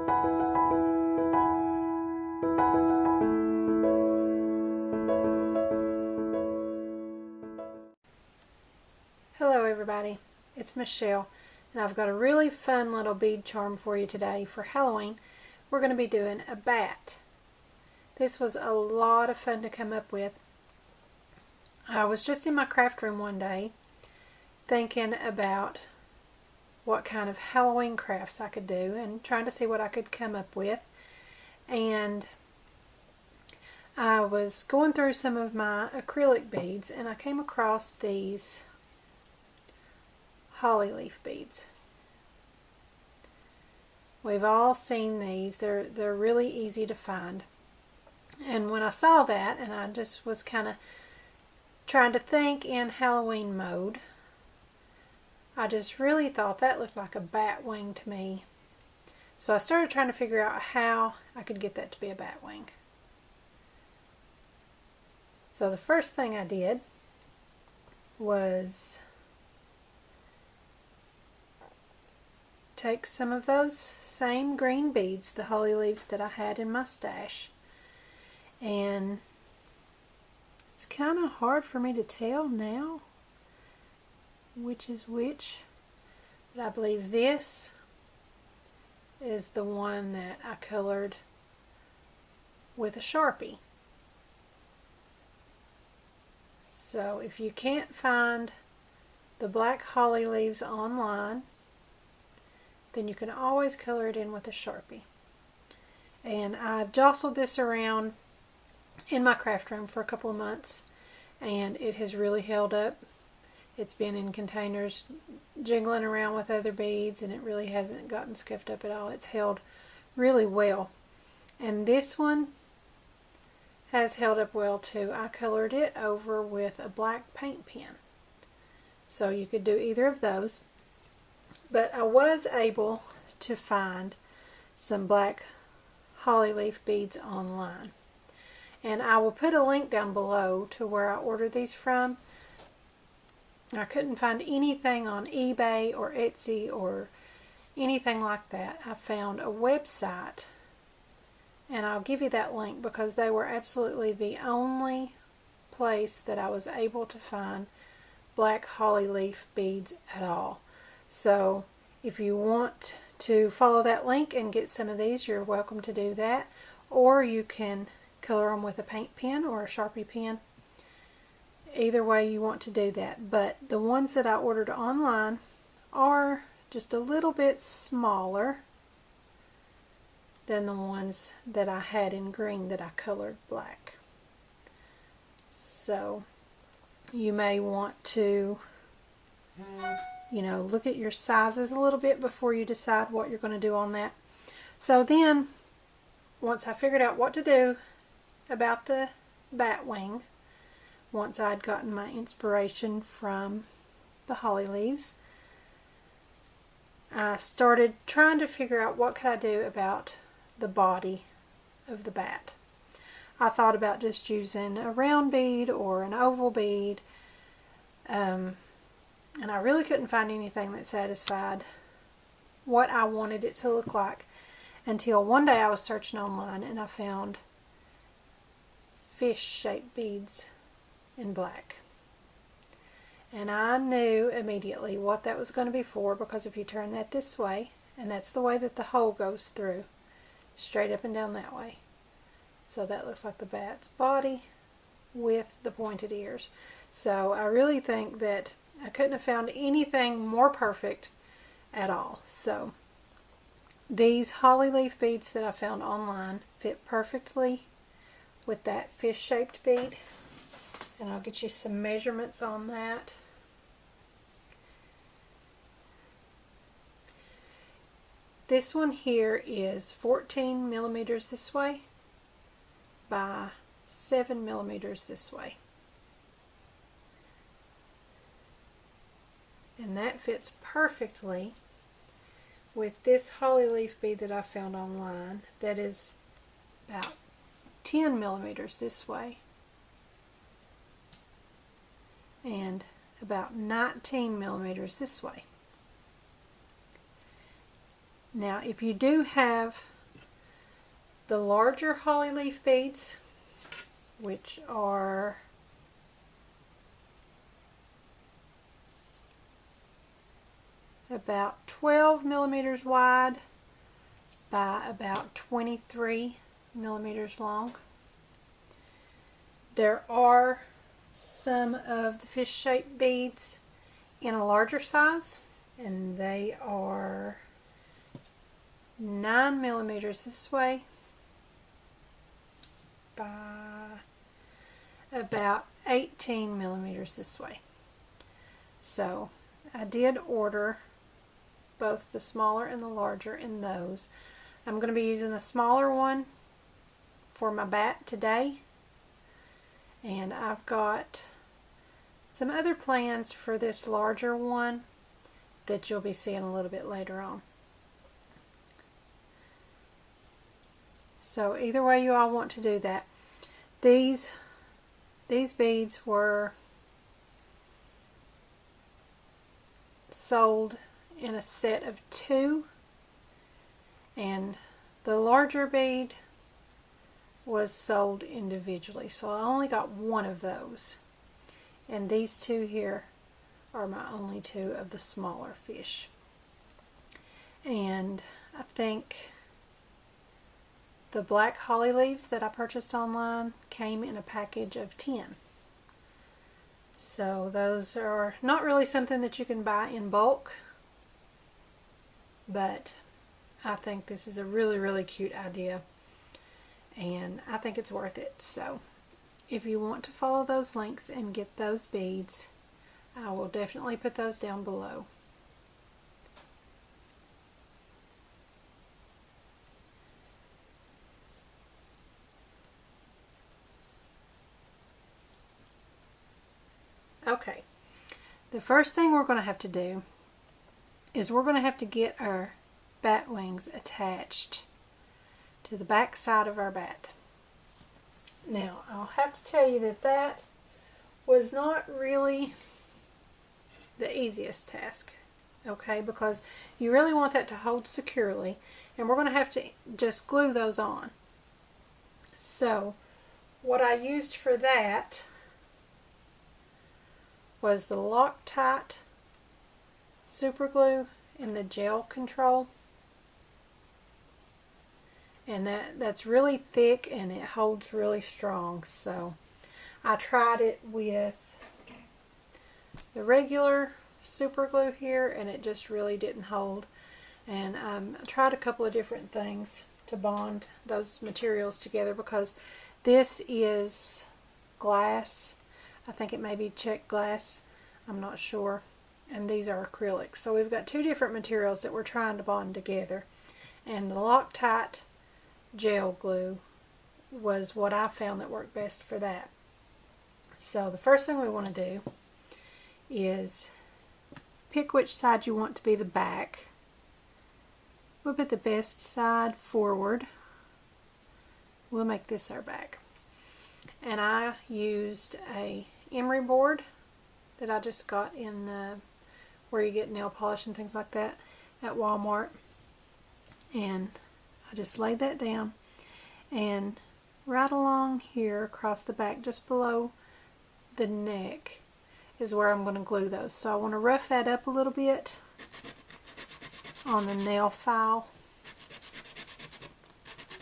Hello everybody, it's Michelle, and I've got a really fun little bead charm for you today. For Halloween, we're going to be doing a bat. This was a lot of fun to come up with. I was just in my craft room one day thinking about what kind of Halloween crafts I could do and trying to see what I could come up with. And I was going through some of my acrylic beads and I came across these holly leaf beads. We've all seen these. They're really easy to find. And when I saw that, and I just was kind of trying to think in Halloween mode, I just really thought that looked like a bat wing to me. So I started trying to figure out how I could get that to be a bat wing. So the first thing I did was take some of those same green beads, the holly leaves that I had in my stash, and it's kind of hard for me to tell now which is which, but I believe this is the one that I colored with a Sharpie. So if you can't find the black holly leaves online, then you can always color it in with a Sharpie. And I've jostled this around in my craft room for a couple of months, and it has really held up. It's been in containers jiggling around with other beads, and it really hasn't gotten scuffed up at all. It's held really well. And this one has held up well too. I colored it over with a black paint pen. So you could do either of those. But I was able to find some black holly leaf beads online. And I will put a link down below to where I ordered these from. I couldn't find anything on eBay or Etsy or anything like that. I found a website, and I'll give you that link because they were absolutely the only place that I was able to find black holly leaf beads at all. So if you want to follow that link and get some of these, you're welcome to do that. Or you can color them with a paint pen or a Sharpie pen. Either way you want to do that. But the ones that I ordered online are just a little bit smaller than the ones that I had in green that I colored black. So you may want to look at your sizes a little bit before you decide what you're going to do on that. So then, once I figured out what to do about the bat wing, once I'd gotten my inspiration from the holly leaves, I started trying to figure out what could I do about the body of the bat. I thought about just using a round bead or an oval bead, and I really couldn't find anything that satisfied what I wanted it to look like until one day I was searching online and I found fish-shaped beads in black. And I knew immediately what that was going to be for, because if you turn that this way, and that's the way that the hole goes through, straight up and down that way. So that looks like the bat's body with the pointed ears. So I really think that I couldn't have found anything more perfect at all. So these holly leaf beads that I found online fit perfectly with that fish-shaped bead. And I'll get you some measurements on that. This one here is 14 millimeters this way by 7 millimeters this way. And that fits perfectly with this holly leaf bead that I found online that is about 10 millimeters this way and about 19 millimeters this way. Now if you do have the larger holly leaf beads, which are about 12 millimeters wide by about 23 millimeters long. There are some of the fish-shaped beads in a larger size, and they are 9 millimeters this way by about 18 millimeters this way. So I did order both the smaller and the larger in those. I'm going to be using the smaller one for my bat today, and I've got some other plans for this larger one that you'll be seeing a little bit later on. So either way you all want to do that. These beads were sold in a set of 2, and the larger bead was sold individually, so I only got 1 of those, and these 2 here are my only 2 of the smaller fish. And I think the black holly leaves that I purchased online came in a package of 10. So those are not really something that you can buy in bulk, but I think this is a really, really cute idea, and I think it's worth it. So if you want to follow those links and get those beads, I will definitely put those down below. Okay, the first thing we're going to have to do is we're going to have to get our bat wings attached to the back side of our bat. Now, I'll have to tell you that that was not really the easiest task, okay, because you really want that to hold securely, and we're going to have to just glue those on. So what I used for that was the Loctite super glue and the gel control, and that's really thick and it holds really strong. So I tried it with the regular super glue here, and it just really didn't hold, and I tried a couple of different things to bond those materials together, because this is glass. I think it may be check glass, I'm not sure, and these are acrylic. So we've got 2 different materials that we're trying to bond together, and the Loctite gel glue was what I found that worked best for that. So the first thing we want to do is pick which side you want to be the back. We'll put the best side forward. We'll make this our back. And I used a emery board that I just got in the where you get nail polish and things like that at Walmart, and I just laid that down, and right along here across the back just below the neck is where I'm going to glue those. So I want to rough that up a little bit on the nail file,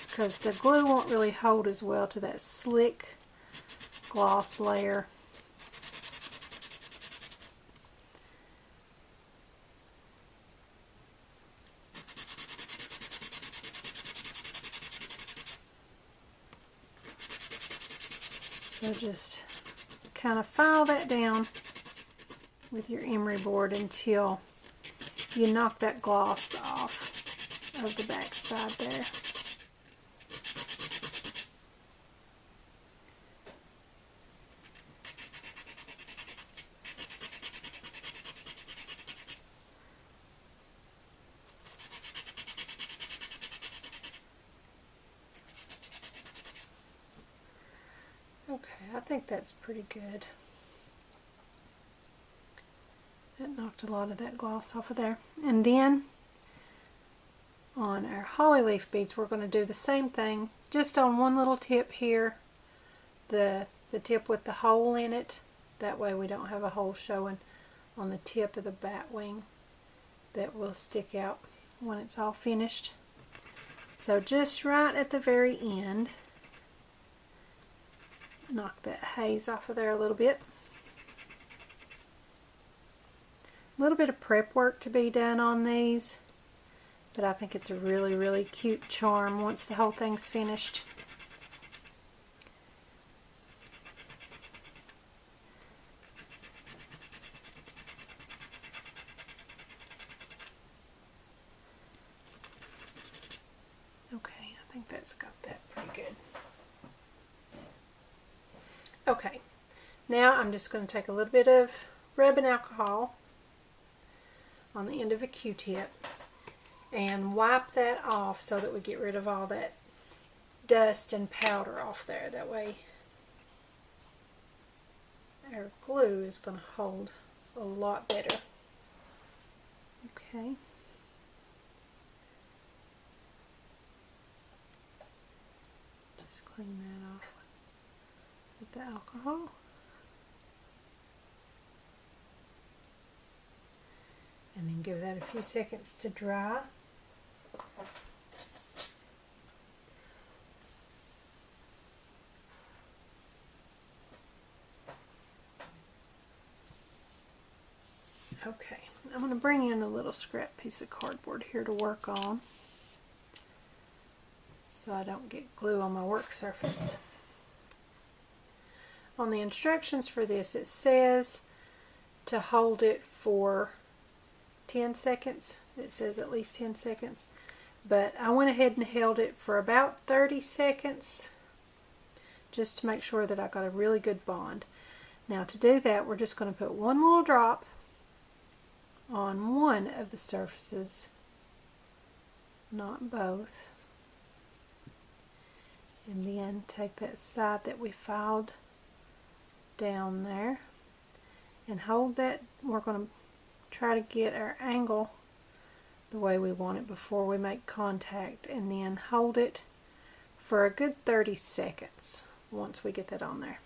because the glue won't really hold as well to that slick gloss layer. So just kind of file that down with your emery board until you knock that gloss off of the back side there. Okay, I think that's pretty good. That knocked a lot of that gloss off of there. And then on our holly leaf beads, we're going to do the same thing, just on one little tip here, the tip with the hole in it. That way we don't have a hole showing on the tip of the bat wing that will stick out when it's all finished. So just right at the very end, knock that haze off of there a little bit. A little bit of prep work to be done on these, but I think it's a really, really cute charm once the whole thing's finished. Okay, I think that's got that pretty good. Okay, now I'm just going to take a little bit of rubbing alcohol on the end of a Q-tip and wipe that off so that we get rid of all that dust and powder off there. That way our glue is going to hold a lot better. Okay. Just clean that off with the alcohol. And then give that a few seconds to dry. Okay, I'm going to bring in a little scrap piece of cardboard here to work on so I don't get glue on my work surface. On the instructions for this, it says to hold it for 10 seconds. It says at least 10 seconds, but I went ahead and held it for about 30 seconds just to make sure that I got a really good bond. Now to do that, we're just going to put one little drop on one of the surfaces, not both, and then take that side that we filed down there and hold that. We're going to try to get our angle the way we want it before we make contact, and then hold it for a good 30 seconds once we get that on there.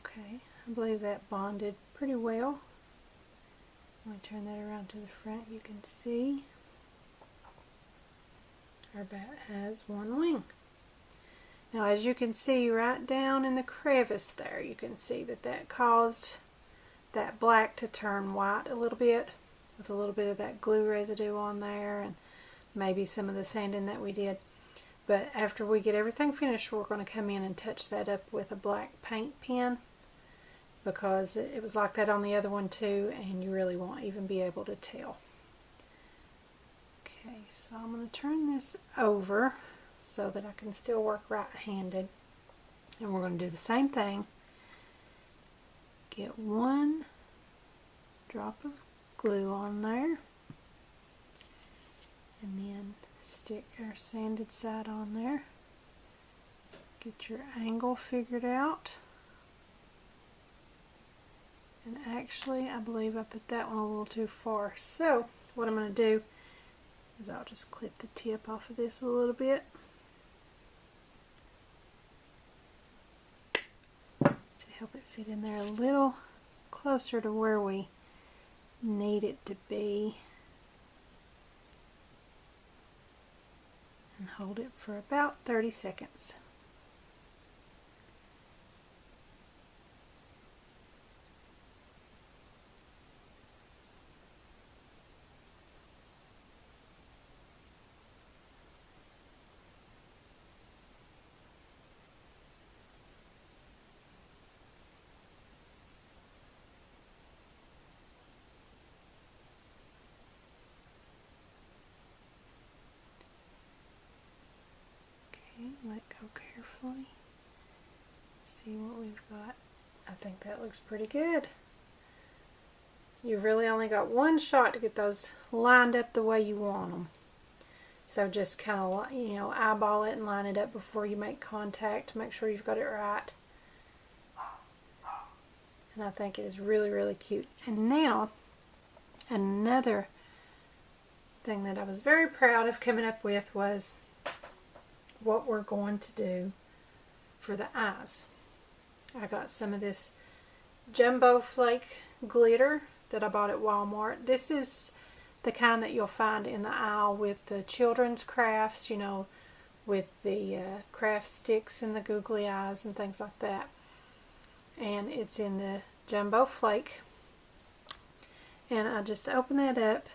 Okay, I believe that bonded pretty well. Let me turn that around to the front. You can see our bat has one wing. Now as you can see right down in the crevice there, you can see that that caused that black to turn white a little bit with a little bit of that glue residue on there and maybe some of the sanding that we did. But after we get everything finished, we're going to come in and touch that up with a black paint pen, because it was like that on the other one too, and you really won't even be able to tell. Okay, so I'm going to turn this over so that I can still work right-handed, and we're going to do the same thing. Get one drop of glue on there, and then stick our sanded side on there. Get your angle figured out. And actually, I believe I put that one a little too far. So, what I'm going to do is I'll just clip the tip off of this a little bit to help it fit in there a little closer to where we need it to be. And hold it for about 30 seconds. Let go carefully. See what we've got. I think that looks pretty good. You've really only got one shot to get those lined up the way you want them. So just kind of, you know, eyeball it and line it up before you make contact to make sure you've got it right. And I think it is really, really cute. And now, another thing that I was very proud of coming up with was what we're going to do for the eyes. I got some of this jumbo flake glitter that I bought at Walmart. This is the kind that you'll find in the aisle with the children's crafts, you know, with the craft sticks and the googly eyes and things like that. And it's in the jumbo flake. And I just open that up,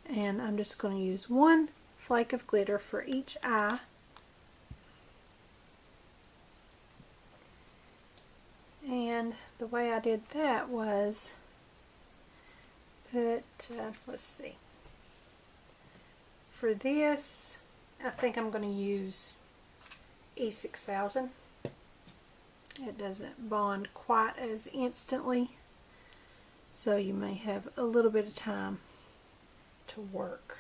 and I'm just going to use one flake of glitter for each eye. And the way I did that was put, let's see, for this I think I'm going to use E6000. It doesn't bond quite as instantly, so you may have a little bit of time to work.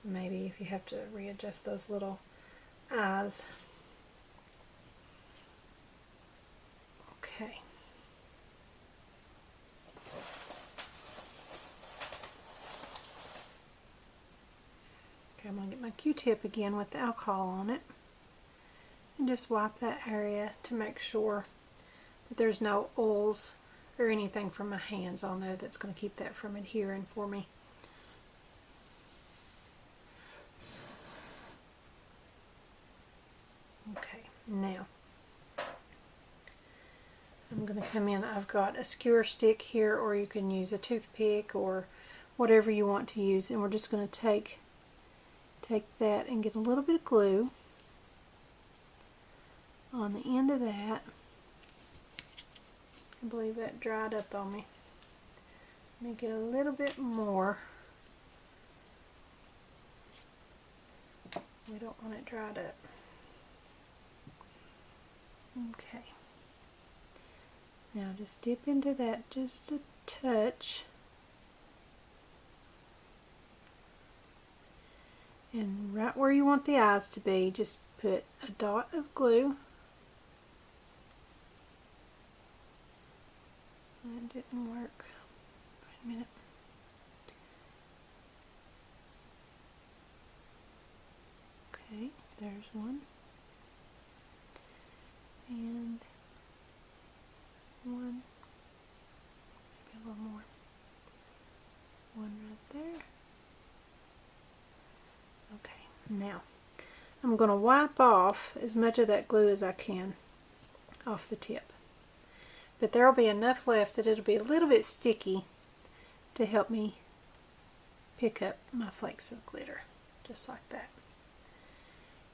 Maybe if you have to readjust those little eyes. Okay. Okay, I'm going to get my Q-tip again with the alcohol on it and just wipe that area to make sure that there's no oils or anything from my hands on there that's going to keep that from adhering for me. Okay, now I'm going to come in. I've got a skewer stick here, or you can use a toothpick or whatever you want to use, and we're just going to take that and get a little bit of glue on the end of that. I believe that dried up on me. Let me get a little bit more. We don't want it dried up. Okay. Now just dip into that just a touch. And right where you want the eyes to be, just put a dot of glue. That didn't work. Wait a minute. Okay, there's one. And one. Maybe a little more. One right there. Okay, now I'm going to wipe off as much of that glue as I can off the tip. But there will be enough left that it'll be a little bit sticky to help me pick up my flakes of glitter, just like that.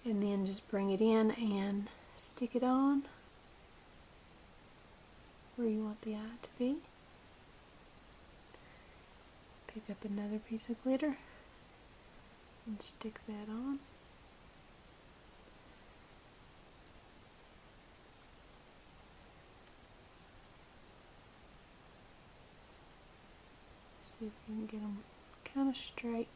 And then just bring it in and stick it on where you want the eye to be. Pick up another piece of glitter and stick that on. See if you can get them kind of straight.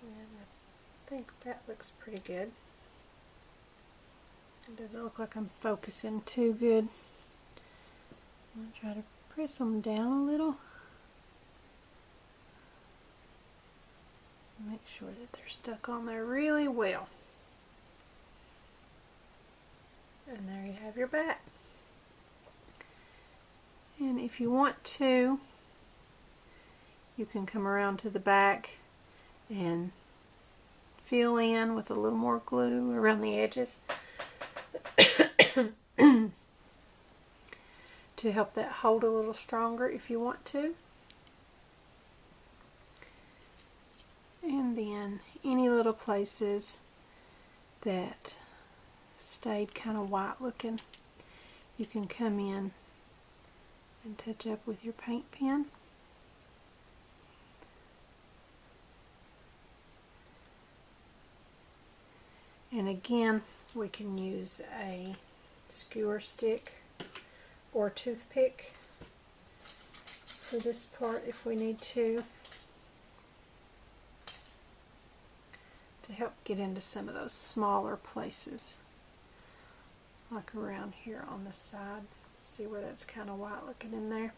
And I think that looks pretty good. It doesn't look like I'm focusing too good. I'm going to try to press them down a little. Make sure that they're stuck on there really well. And there you have your bat. And if you want to, you can come around to the back and fill in with a little more glue around the edges to help that hold a little stronger if you want to. And then any little places that stayed kind of white looking, you can come in and touch up with your paint pen. And again, we can use a skewer stick or toothpick for this part if we need to help get into some of those smaller places, like around here on the side. See where that's kind of white looking in there?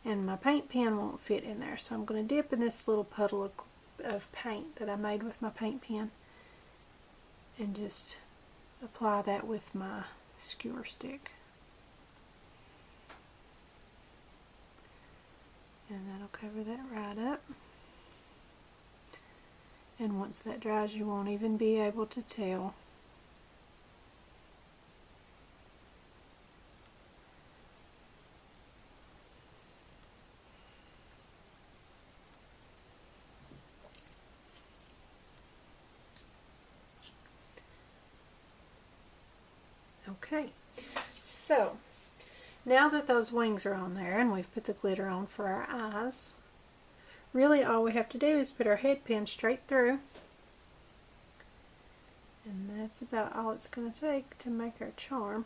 And my paint pen won't fit in there, so I'm going to dip in this little puddle of paint that I made with my paint pen and just apply that with my skewer stick. And that'll cover that right up. And once that dries, you won't even be able to tell. Okay, so now that those wings are on there and we've put the glitter on for our eyes, really all we have to do is put our head pin straight through, and that's about all it's going to take to make our charm.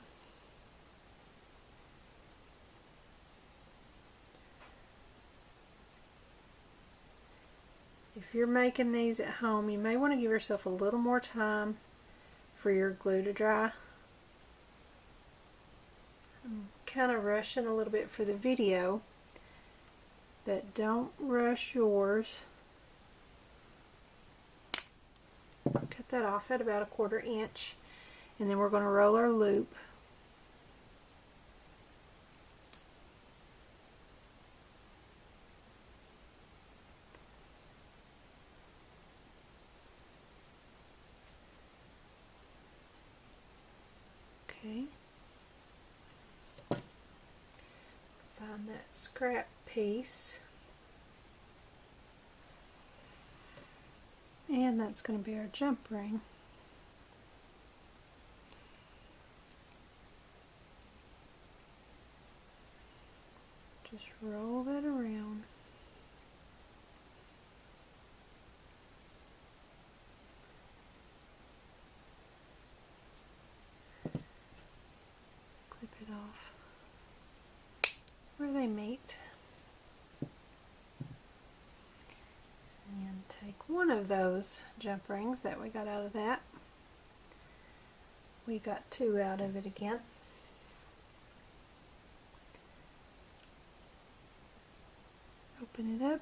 If you're making these at home, you may want to give yourself a little more time for your glue to dry. I'm kind of rushing a little bit for the video, but don't rush yours. Cut that off at about 1/4 inch, and then we're going to roll our loop. Okay. Find that scrap piece, and that's going to be our jump ring. Just roll that around. Clip it off where they meet, and take one of those jump rings that we got out of that. We got 2 out of it again. Open it up,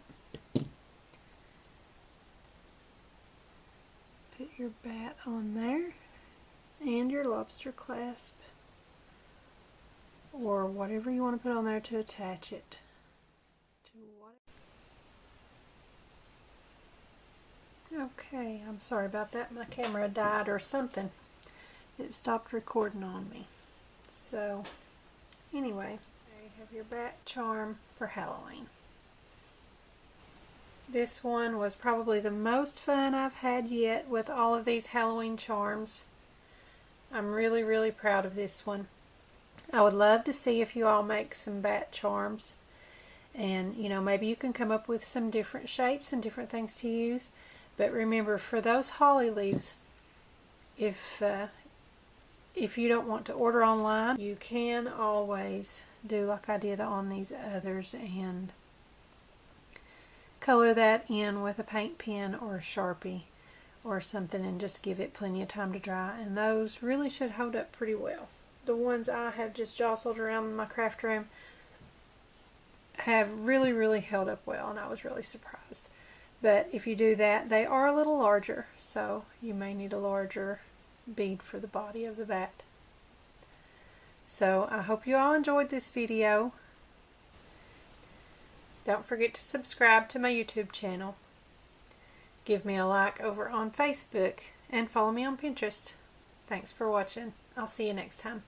put your bat on there and your lobster clasp, or whatever you want to put on there to attach it to what. Okay, I'm sorry about that. My camera died or something. It stopped recording on me. So anyway, there you have your bat charm for Halloween. This one was probably the most fun I've had yet with all of these Halloween charms. I'm really, really proud of this one. I would love to see if you all make some bat charms, and you know, maybe you can come up with some different shapes and different things to use. But remember, for those holly leaves, if you don't want to order online, you can always do like I did on these others and color that in with a paint pen or a Sharpie or something, and just give it plenty of time to dry, and those really should hold up pretty well. The ones I have just jostled around in my craft room have really, really held up well, and I was really surprised. But if you do that, they are a little larger, so you may need a larger bead for the body of the bat. So I hope you all enjoyed this video. Don't forget to subscribe to my YouTube channel. Give me a like over on Facebook and follow me on Pinterest. Thanks for watching. I'll see you next time.